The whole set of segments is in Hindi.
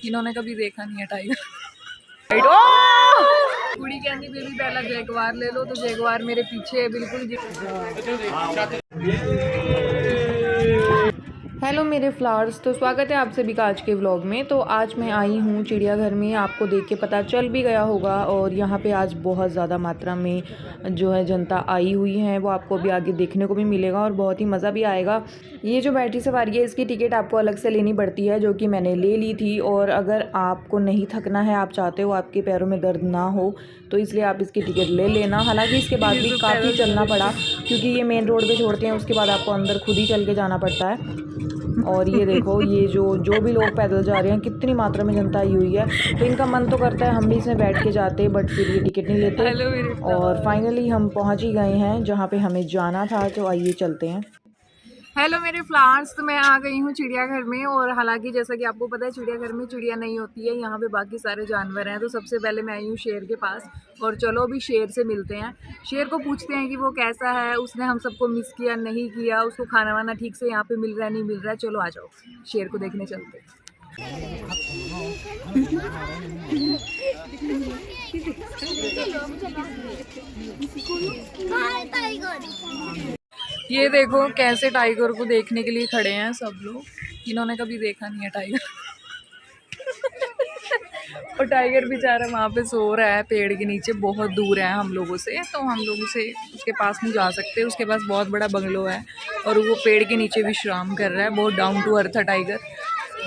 इन्होंने कभी देखा नहीं है टाइगर। कुड़ी कहती बेबी पहला जैगवार ले लो, तो जैगवार मेरे पीछे है बिल्कुल। हेलो मेरे फ्लावर्स, तो स्वागत है आप सभी का आज के व्लॉग में। तो आज मैं आई हूँ चिड़ियाघर में, आपको देख के पता चल भी गया होगा। और यहाँ पे आज बहुत ज़्यादा मात्रा में जो है जनता आई हुई है, वो आपको अभी आगे देखने को भी मिलेगा और बहुत ही मज़ा भी आएगा। ये जो बैटरी सवारी है, इसकी टिकट आपको अलग से लेनी पड़ती है, जो कि मैंने ले ली थी। और अगर आपको नहीं थकना है, आप चाहते हो आपके पैरों में दर्द ना हो, तो इसलिए आप इसकी टिकट ले लेना। हालांकि इसके बाद भी काफ़ी चलना पड़ा, क्योंकि ये मेन रोड पे छोड़ते हैं, उसके बाद आपको अंदर खुद ही चल के जाना पड़ता है। और ये देखो, ये जो भी लोग पैदल जा रहे हैं, कितनी मात्रा में जनता आई हुई है। तो इनका मन तो करता है हम भी इसमें बैठ के जाते, बट फिर ये टिकट नहीं लेते। और फाइनली हम पहुंच ही गए हैं जहां पे हमें जाना था, तो आइए चलते हैं। हेलो मेरे फ्लावर्स, तो मैं आ गई हूँ चिड़ियाघर में। और हालांकि जैसा कि आपको पता है, चिड़ियाघर में चिड़िया नहीं होती है, यहाँ पे बाकी सारे जानवर हैं। तो सबसे पहले मैं आई हूँ शेर के पास, और चलो अभी शेर से मिलते हैं। शेर को पूछते हैं कि वो कैसा है, उसने हम सबको मिस किया नहीं किया, उसको खाना वाना ठीक से यहाँ पे मिल रहा है नहीं मिल रहा है। चलो आ जाओ, शेर को देखने चलते हैं। ये देखो कैसे टाइगर को देखने के लिए खड़े हैं सब लोग। इन्होंने कभी देखा नहीं है टाइगर। और टाइगर बेचारा वहाँ पे सो रहा है पेड़ के नीचे, बहुत दूर है हम लोगों से, तो हम लोग उसे उसके पास नहीं जा सकते। उसके पास बहुत बड़ा बंगलो है और वो पेड़ के नीचे विश्राम कर रहा है। बहुत डाउन टू अर्थ है टाइगर,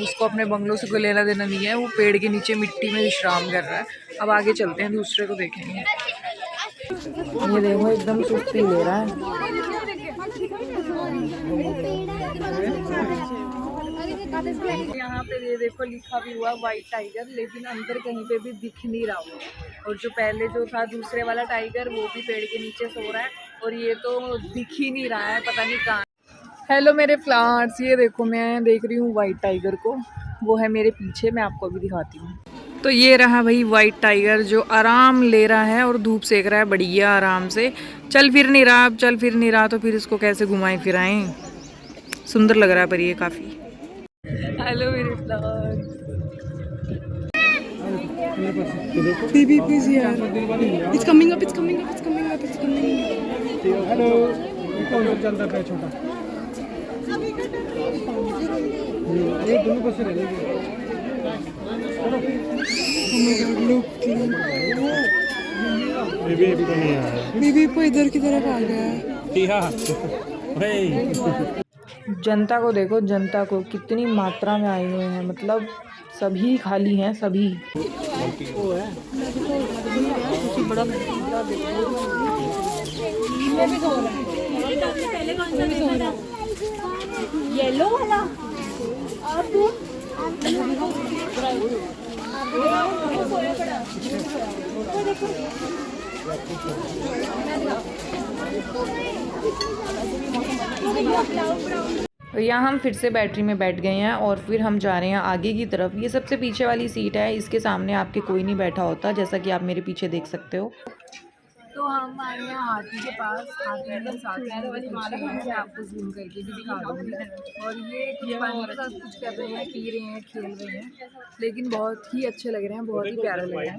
उसको अपने बंगलों से कोई लेना देना नहीं है। वो पेड़ के नीचे मिट्टी में विश्राम कर रहा है। अब आगे चलते हैं, दूसरे को देखेंगे। ये देखो एकदम सुस्ती ले रहा है। यहाँ पे ये देखो लिखा भी हुआ व्हाइट टाइगर, लेकिन अंदर कहीं पे भी दिख नहीं रहा हो। और जो पहले जो था दूसरे वाला टाइगर, वो भी पेड़ के नीचे सो रहा है, और ये तो दिख ही नहीं रहा है, पता नहीं कहाँ। हेलो मेरे फ्लावर्स, ये देखो मैं देख रही हूँ व्हाइट टाइगर को, वो है मेरे पीछे, मैं आपको अभी दिखाती हूँ। तो ये रहा भाई व्हाइट टाइगर, जो आराम ले रहा है और धूप सेक रहा है बढ़िया आराम से। चल फिर नहीं रहा, अब चल फिर नहीं रहा, तो फिर इसको कैसे घुमाएं फिराएं। सुंदर लग रहा है पर ये काफी। हेलो मेरे flowers, Baby, please here. It's coming up. It's coming up. It's coming up. It's coming up. Hello, कौन चलता है छोटा? ये दोनों को से रहेंगे। Oh my God, look. Baby तो नहीं आया। Baby को इधर की तरफ आ गया है। भाई जनता को देखो, जनता को कितनी मात्रा में आए हुए हैं, मतलब सभी खाली हैं सभी। येलो वाला तो यहाँ हम फिर से बैटरी में बैठ गए हैं और फिर हम जा रहे हैं आगे की तरफ। ये सबसे पीछे वाली सीट है, इसके सामने आपके कोई नहीं बैठा होता, जैसा कि आप मेरे पीछे देख सकते हो। तो हम आए हैं हाथी के पास। हाथी मेरे साथ मैं आपको जूम करके भी दिखा दूँगी। और ये कुछ पानी के साथ कुछ कर रहे हैं, पी रहे हैं, खेल रहे हैं, लेकिन बहुत ही अच्छे लग रहे हैं, बहुत ही प्यारे लग रहे हैं।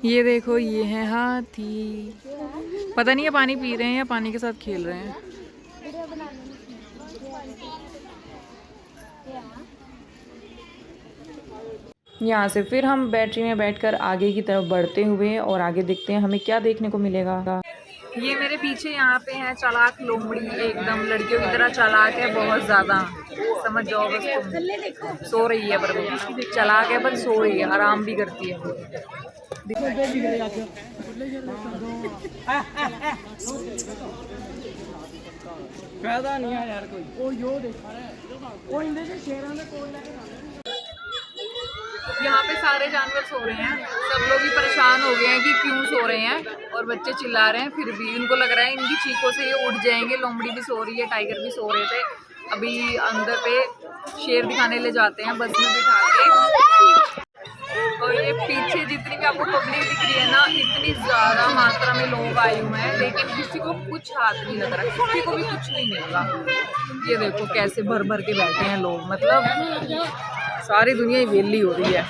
ये देखो, ये है हाथी, पता नहीं है पानी पी रहे हैं या पानी के साथ खेल रहे हैं। यहाँ से फिर हम बैटरी में बैठकर आगे की तरफ बढ़ते हुए और आगे देखते हैं हमें क्या देखने को मिलेगा। ये मेरे पीछे यहाँ पे है चालाक लोमड़ी, एकदम लड़कियों की तरह चालाक है, बहुत ज़्यादा, समझ जाओ बस तुम। सो रही है पर वो चालाक है, पर सो रही है, आराम भी करती है। फायदा नहीं है यार कोई। ओ यो देखा रहा है, ओ इंदे से शेरां दे कोल लेके यहाँ पे सारे जानवर सो रहे हैं, सब लोग ही परेशान हो गए हैं कि क्यों सो रहे हैं, और बच्चे चिल्ला रहे हैं, फिर भी उनको लग रहा है इनकी चीखों से ये उठ जाएंगे। लोमड़ी भी सो रही है, टाइगर भी सो रहे थे। अभी अंदर पे शेर दिखाने ले जाते हैं बस में बिठा के। और ये पीछे जितनी भी आपको पब्लिक दिख रही है ना, इतनी ज़्यादा मात्रा में लोग आए हुए हैं, लेकिन किसी को कुछ हाथ नहीं लग रहा, किसी को भी कुछ नहीं मिल रहा। ये देखो कैसे भर भर के बैठे हैं लोग, मतलब सारी दुनिया ही वेली हो रही है।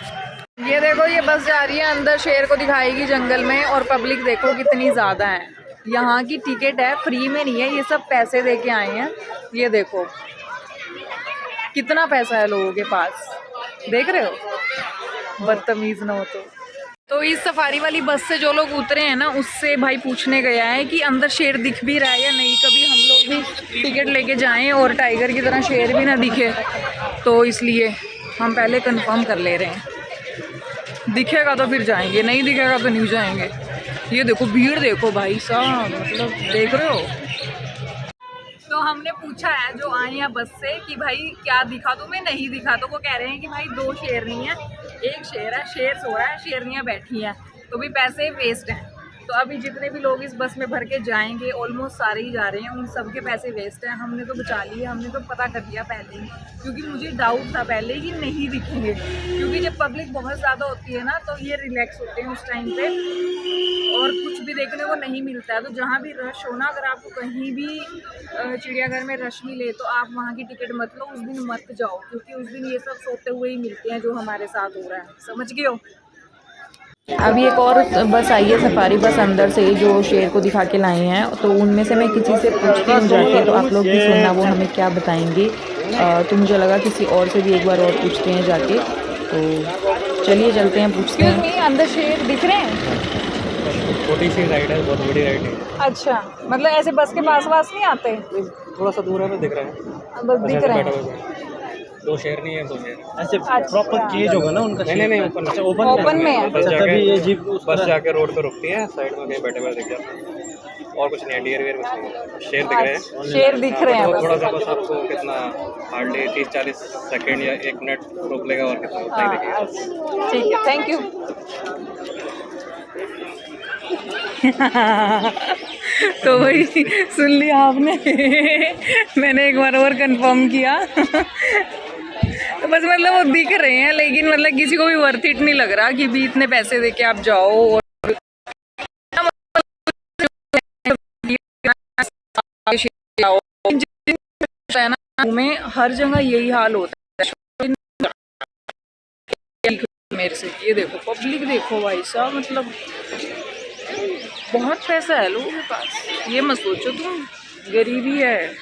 ये देखो ये बस जा रही है अंदर, शेर को दिखाएगी जंगल में, और पब्लिक देखो कितनी ज़्यादा है। यहाँ की टिकट है, फ्री में नहीं है, ये सब पैसे दे के आए हैं। ये देखो कितना पैसा है लोगों के पास, देख रहे हो, बदतमीज ना हो तो इस सफारी वाली बस से जो लोग उतरे हैं ना, उससे भाई पूछने गया है कि अंदर शेर दिख भी रहा है या नहीं, कभी हम लोग भी टिकट लेके जाएं और टाइगर की तरह शेर भी ना दिखे, तो इसलिए हम पहले कंफर्म कर ले रहे हैं। दिखेगा तो फिर जाएंगे, नहीं दिखेगा तो नहीं जाएंगे। ये देखो भीड़ देखो भाई साहब, मतलब देख रहे हो। तो हमने पूछा है जो आए हैं बस से कि भाई क्या दिखा तुम्हें, नहीं दिखा, तो वो कह रहे हैं कि भाई 2 शेर नहीं है, 1 शेर है, शेर सो रहा है, शेरनियाँ बैठी हैं, तो भी पैसे वेस्ट हैं। तो अभी जितने भी लोग इस बस में भर के जाएंगे, ऑलमोस्ट सारे ही जा रहे हैं, उन सब के पैसे वेस्ट हैं। हमने तो बचा लिए, हमने तो पता कर लिया पहले ही, क्योंकि मुझे डाउट था पहले कि नहीं दिखेंगे, क्योंकि जब पब्लिक बहुत ज़्यादा होती है ना, तो ये रिलैक्स होते हैं उस टाइम पे और कुछ भी देखने को नहीं मिलता है। तो जहाँ भी रश हो ना, अगर आपको कहीं भी चिड़ियाघर में रश मिले तो आप वहाँ की टिकट मत लो, उस दिन मत जाओ, क्योंकि उस दिन ये सब सोते हुए ही मिलते हैं जो हमारे साथ हो रहा है, समझ गए हो। अभी एक और बस आई है, सफारी बस अंदर से, जो शेर को दिखा के लाए हैं, तो उनमें से मैं किसी से पूछती हूँ जाके, तो आप लोग भी सुनना वो हमें क्या बताएंगे। तो मुझे लगा किसी और से भी एक बार और पूछते हैं जाके, तो चलिए चलते हैं, पूछते हैं। अंदर शेर दिख रहे हैं? छोटी सी राइड है, बहुत बड़ी राइड है। अच्छा, मतलब ऐसे बस के पास वास नहीं आते? थोड़ा सा दूर है तो दिख रहा है, बस दिख रहे हैं। 2 शेर नहीं है, 2 शेर ऐसे प्रॉपर केज होगा ना उनका। नहीं ओपन। अच्छा ओपन में है। तभी ये जीप बस जाके रोड पे रुकती है, साइड में कहीं बैठे हुए दिख जाते हैं, और कुछ नहीं है, डियर वेयर कुछ नहीं है। शेर दिख रहे हैं, शेर दिख रहे हैं, थोड़ा सा बस आपको कितना हार्डली 30-40 सेकेंड या 1 मिनट रोक लेगा, और कितना उतना ही दिखेगा। ठीक है, थैंक यू। तो वही सुन लिया आपने। मैंने एक बार और कंफर्म किया। तो बस मतलब वो दिख रहे हैं, लेकिन मतलब किसी को भी वर्थ इट नहीं लग रहा कि भी इतने पैसे दे के आप जाओ और में हर जगह यही हाल होता है मेरे से। ये देखो पब्लिक देखो भाई साहब, मतलब बहुत पैसा है लोगों के पास, ये मत सोचो तुम गरीबी है।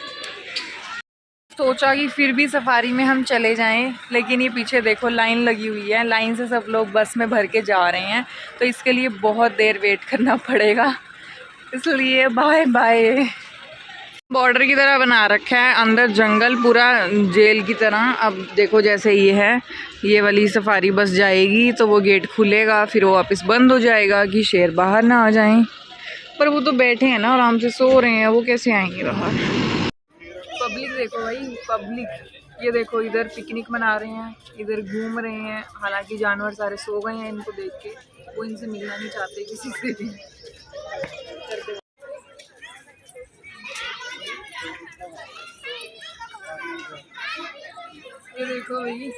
सोचा कि फिर भी सफारी में हम चले जाएं, लेकिन ये पीछे देखो लाइन लगी हुई है, लाइन से सब लोग बस में भर के जा रहे हैं, तो इसके लिए बहुत देर वेट करना पड़ेगा, इसलिए बाय बाय। बॉर्डर की तरह बना रखा है, अंदर जंगल, पूरा जेल की तरह। अब देखो जैसे ये है, ये वाली सफारी बस जाएगी तो वो गेट खुलेगा, फिर वो वापस बंद हो जाएगा कि शेर बाहर ना आ जाएं। पर वो तो बैठे हैं ना, आराम से सो रहे हैं, वो कैसे आएंगे बाहर। पब्लिक देखो भाई, पब्लिक ये देखो, इधर पिकनिक मना रहे हैं, इधर घूम रहे हैं। हालांकि जानवर सारे सो गए हैं इनको देख के, वो इनसे मिलना नहीं चाहते किसी से भी। ये देखो भाई,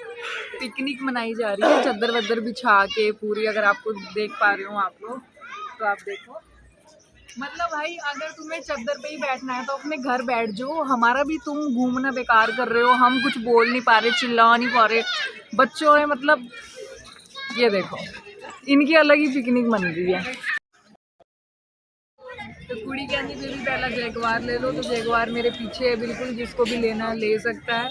पिकनिक मनाई जा रही है, चादर वदर बिछा के पूरी। अगर आपको देख पा रहे हो आप लोग, तो आप देखो, मतलब भाई अगर तुम्हें चादर पे ही बैठना है तो अपने घर बैठ जाओ, हमारा भी तुम घूमना बेकार कर रहे हो। हम कुछ बोल नहीं पा रहे, चिल्ला नहीं पा रहे, बच्चों है मतलब। ये देखो इनकी अलग ही पिकनिक बन रही है। तो कुड़ी कहनी बेबी पहला जैगवार ले लो, तो जैगवार मेरे पीछे है बिल्कुल, जिसको भी लेना है ले सकता है,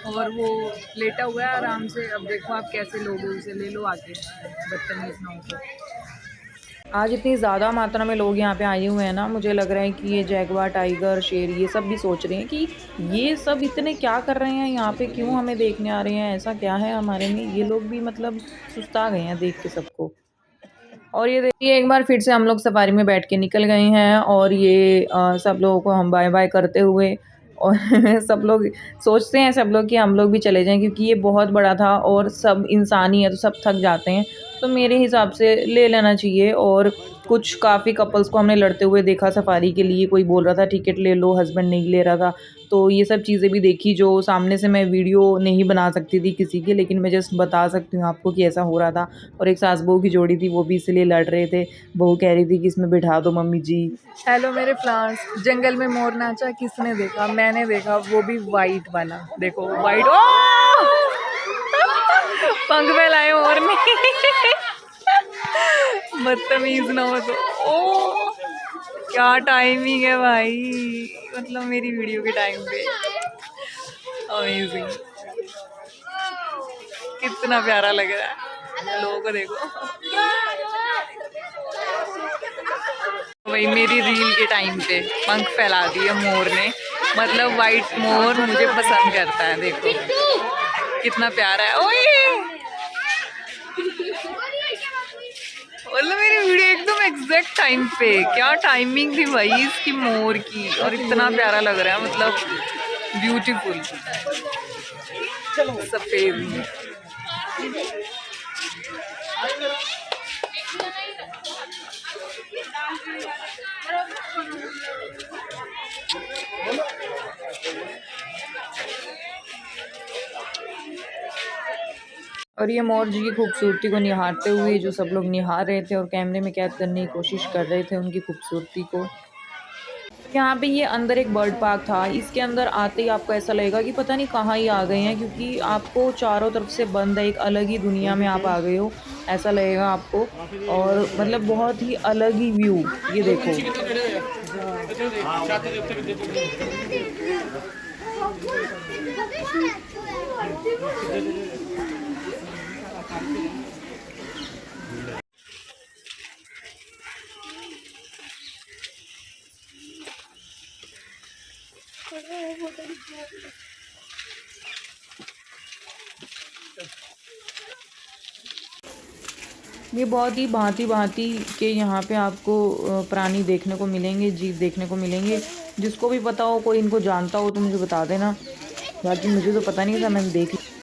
और वो लेटा हुआ है आराम से। अब देखो आप कैसे लोगे उसे, ले लो आके, बदतमीज ना हो। आज इतनी ज़्यादा मात्रा में लोग यहाँ पे आए हुए हैं ना, मुझे लग रहा है कि ये जैगवार, टाइगर, शेर, ये सब भी सोच रहे हैं कि ये सब इतने क्या कर रहे हैं यहाँ पे, क्यों हमें देखने आ रहे हैं, ऐसा क्या है हमारे में। ये लोग भी मतलब सुस्ता गए हैं देख के सबको। और ये देखिए एक बार फिर से हम लोग सफारी में बैठ के निकल गए हैं, और ये सब लोगों को हम बाय बाय करते हुए, और सब लोग सोचते हैं सब लोग कि हम लोग भी चले जाएं, क्योंकि ये बहुत बड़ा था और सब इंसान ही है तो सब थक जाते हैं। तो मेरे हिसाब से ले लेना चाहिए। और कुछ काफ़ी कपल्स को हमने लड़ते हुए देखा सफारी के लिए, कोई बोल रहा था टिकट ले लो, हस्बैंड नहीं ले रहा था। तो ये सब चीज़ें भी देखी, जो सामने से मैं वीडियो नहीं बना सकती थी किसी की, लेकिन मैं जस्ट बता सकती हूँ आपको कि ऐसा हो रहा था। और एक सास बहू की जोड़ी थी, वो भी इसलिए लड़ रहे थे। बहू कह रही थी कि इसमें बिठा दो मम्मी जी। हेलो मेरे प्लांट्स, जंगल में मोर नाचा किसने देखा? मैंने देखा, वो भी वाइट वाला। देखो वाइट, पंख फैलाए मोर ने। बदतमीज ना हो तो। ओ क्या टाइमिंग है भाई, मतलब मेरी वीडियो के टाइम पे। अमेजिंग, कितना प्यारा लग रहा है, लोगों को देखो। वही मेरी रील के टाइम पे पंख फैला दिए मोर ने, मतलब वाइट मोर मुझे पसंद करता है। देखो कितना प्यारा है। ओए मतलब मेरी वीडियो एकदम एग्जैक्ट टाइम पे, क्या टाइमिंग थी भाई इसकी मोर की, और इतना प्यारा लग रहा है, मतलब ब्यूटीफुल सफेद। और ये मोर जी की खूबसूरती को निहारते हुए जो सब लोग निहार रहे थे और कैमरे में कैद करने की कोशिश कर रहे थे उनकी खूबसूरती को। यहाँ पे ये अंदर एक बर्ड पार्क था, इसके अंदर आते ही आपको ऐसा लगेगा कि पता नहीं कहाँ ही आ गए हैं, क्योंकि आपको चारों तरफ से बंद है, एक अलग ही दुनिया में आप आ गए हो ऐसा लगेगा आपको। और मतलब बहुत ही अलग ही व्यू, ये देखो। ये बहुत ही भांति के यहाँ पे आपको प्राणी देखने को मिलेंगे, जीव देखने को मिलेंगे। जिसको भी पता हो, कोई इनको जानता हो तो मुझे बता देना, बाकी मुझे तो पता नहीं था, मैंने देख लिया।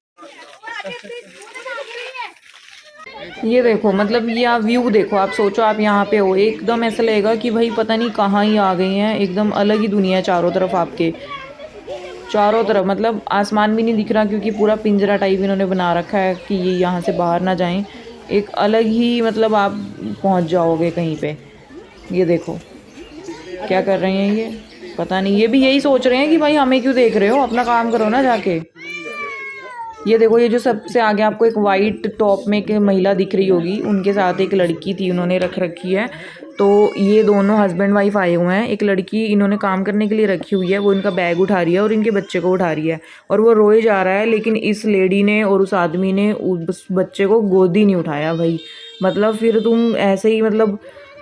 ये देखो, मतलब ये आप व्यू देखो, आप सोचो आप यहाँ पे हो, एकदम ऐसा लगेगा कि भाई पता नहीं कहाँ ही आ गए हैं, एकदम अलग ही दुनिया है चारों तरफ आपके, चारों तरफ। मतलब आसमान भी नहीं दिख रहा, क्योंकि पूरा पिंजरा टाइप इन्होंने बना रखा है कि ये यहाँ से बाहर ना जाएं। एक अलग ही, मतलब आप पहुँच जाओगे कहीं पे। ये देखो क्या कर रहे हैं ये, पता नहीं, ये भी यही सोच रहे हैं कि भाई हमें क्यों देख रहे हो, अपना काम करो ना जाके। ये देखो, ये जो सबसे आगे आपको एक वाइट टॉप में एक महिला दिख रही होगी, उनके साथ एक लड़की थी, उन्होंने रख रखी है। तो ये दोनों हस्बैंड वाइफ आए हुए हैं। एक लड़की इन्होंने काम करने के लिए रखी हुई है, वो इनका बैग उठा रही है और इनके बच्चे को उठा रही है, और वो रोए जा रहा है। लेकिन इस लेडी ने और उस आदमी ने उस बच्चे को गोदी नहीं उठाया भाई। मतलब फिर तुम ऐसे ही, मतलब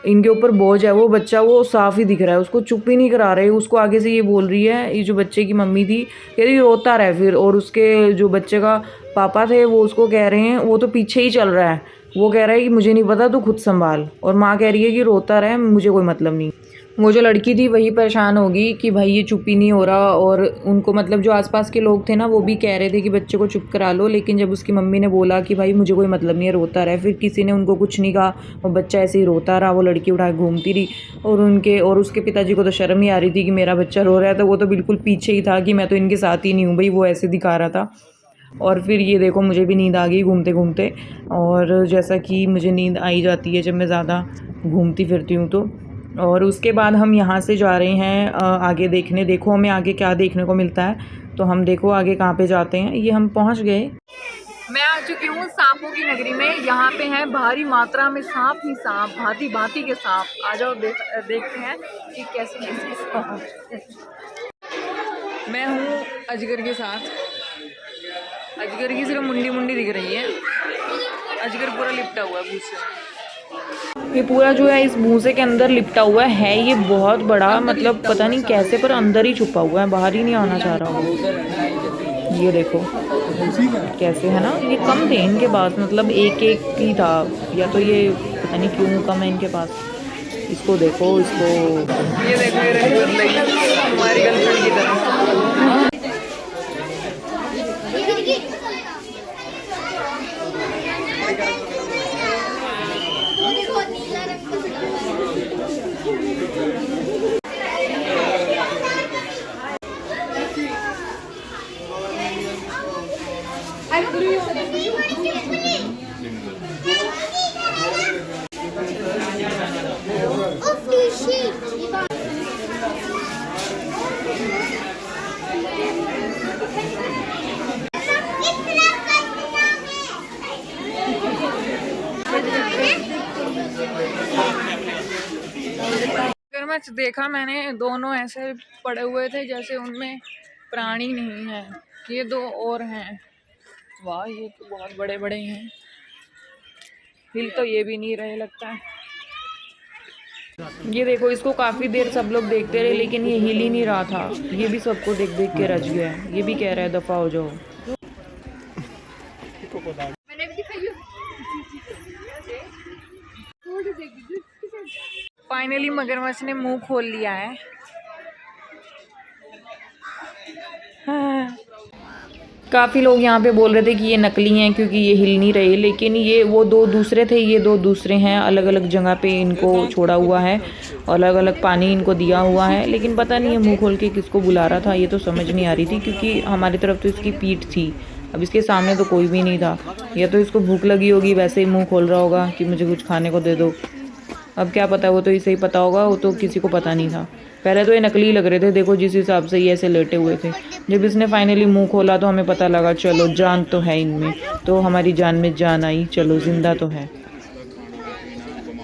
इनके ऊपर बोझ है। वो बच्चा, वो साफ ही दिख रहा है, उसको चुप ही नहीं करा रहे। उसको आगे से ये बोल रही है, ये जो बच्चे की मम्मी थी, कह रही रोता रहा फिर, और उसके जो बच्चे का पापा थे वो उसको कह रहे हैं, वो तो पीछे ही चल रहा है, वो कह रहा है कि मुझे नहीं पता, तू खुद संभाल। और माँ कह रही है कि रोता रहे, मुझे कोई मतलब नहीं। वो जो लड़की थी वही परेशान होगी कि भाई ये चुप ही नहीं हो रहा। और उनको, मतलब जो आसपास के लोग थे ना, वो भी कह रहे थे कि बच्चे को चुप करा लो। लेकिन जब उसकी मम्मी ने बोला कि भाई मुझे कोई मतलब नहीं है, रोता रहे, फिर किसी ने उनको कुछ नहीं कहा, वो बच्चा ऐसे ही रोता रहा, वो लड़की उठा के घूमती रही। और उसके पिताजी को तो शर्म ही आ रही थी कि मेरा बच्चा रो रहा है, तो वो तो बिल्कुल पीछे ही था कि मैं तो इनके साथ ही नहीं हूँ भाई, वो ऐसे दिखा रहा था। और फिर ये देखो, मुझे भी नींद आ गई घूमते घूमते। और जैसा कि मुझे नींद आई जाती है जब मैं ज़्यादा घूमती फिरती हूँ तो। और उसके बाद हम यहाँ से जा रहे हैं आगे देखने। देखो हमें आगे क्या देखने को मिलता है, तो हम देखो आगे कहाँ पे जाते हैं। ये हम पहुँच गए। मैं आ चुकी हूँ सांपों की नगरी में। यहाँ पे हैं भारी मात्रा में सांप ही सांप, भांति भांति के सांप। आ जाओ देखते हैं कि कैसे कैसे सांप। मैं हूँ अजगर के साथ। अजगर की सिर्फ मुंडी दिख रही है, अजगर पूरा लिपटा हुआ है भूसे। ये पूरा जो है इस भूसे के अंदर लिपटा हुआ है। ये बहुत बड़ा, मतलब पता नहीं कैसे, पर अंदर ही छुपा हुआ है, बाहर ही नहीं आना चाह रहा हूँ। ये देखो कैसे है ना। ये कम थे इनके पास, मतलब एक ही था, या तो ये पता नहीं क्यों कम है इनके पास। इसको देखो, इसको ये देखो, ये हमारी गर्लफ्रेंड की तरह। मगरमच्छ देखा मैंने, दोनों ऐसे पड़े हुए थे जैसे उनमें प्राणी नहीं है। ये दो और हैं। वाह, ये तो बहुत बड़े बड़े हैं। हिल तो ये भी नहीं रहे लगता है। ये देखो, इसको काफ़ी देर सब लोग देखते रहे लेकिन ये हिल ही नहीं रहा था। ये भी सबको देख देख के रच गया है। ये भी कह रहा है दफ़ा हो जाओ। फाइनली मगरमच्छ ने मुंह खोल लिया है। हाँ। काफ़ी लोग यहाँ पे बोल रहे थे कि ये नकली हैं क्योंकि ये हिल नहीं रहे, लेकिन ये वो दो दूसरे थे, ये दो दूसरे हैं। अलग अलग जगह पे इनको छोड़ा हुआ है, अलग अलग पानी इनको दिया हुआ है, लेकिन पता नहीं है मुंह खोल के किसको बुला रहा था, ये तो समझ नहीं आ रही थी क्योंकि हमारी तरफ तो इसकी पीठ थी, अब इसके सामने तो कोई भी नहीं था। या तो इसको भूख लगी होगी, वैसे ही मुँह खोल रहा होगा कि मुझे कुछ खाने को दे दो। अब क्या पता, वो तो इसे ही पता होगा, वो तो किसी को पता नहीं था। पहले तो ये नकली लग रहे थे, देखो जिस हिसाब से ये ऐसे लेटे हुए थे। जब इसने फाइनली मुंह खोला तो हमें पता लगा चलो जान तो है इनमें, तो हमारी जान में जान आई, चलो जिंदा तो है।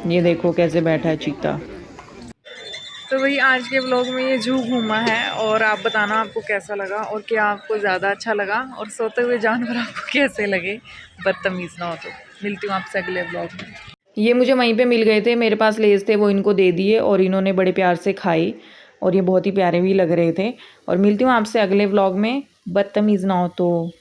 ये देखो कैसे बैठा है चीता। तो वही आज के व्लॉग में ये जू घूमा है, और आप बताना आपको कैसा लगा और क्या आपको ज़्यादा अच्छा लगा, और सोते हुए जानवर आपको कैसे लगे, बदतमीज़ ना हो तो। मिलती हूँ आपसे अगले व्लॉग में। ये मुझे वहीं पे मिल गए थे, मेरे पास लेज थे, वो इनको दे दिए और इन्होंने बड़े प्यार से खाए और ये बहुत ही प्यारे भी लग रहे थे। और मिलती हूँ आपसे अगले व्लॉग में, बदतमीज़ ना हो तो।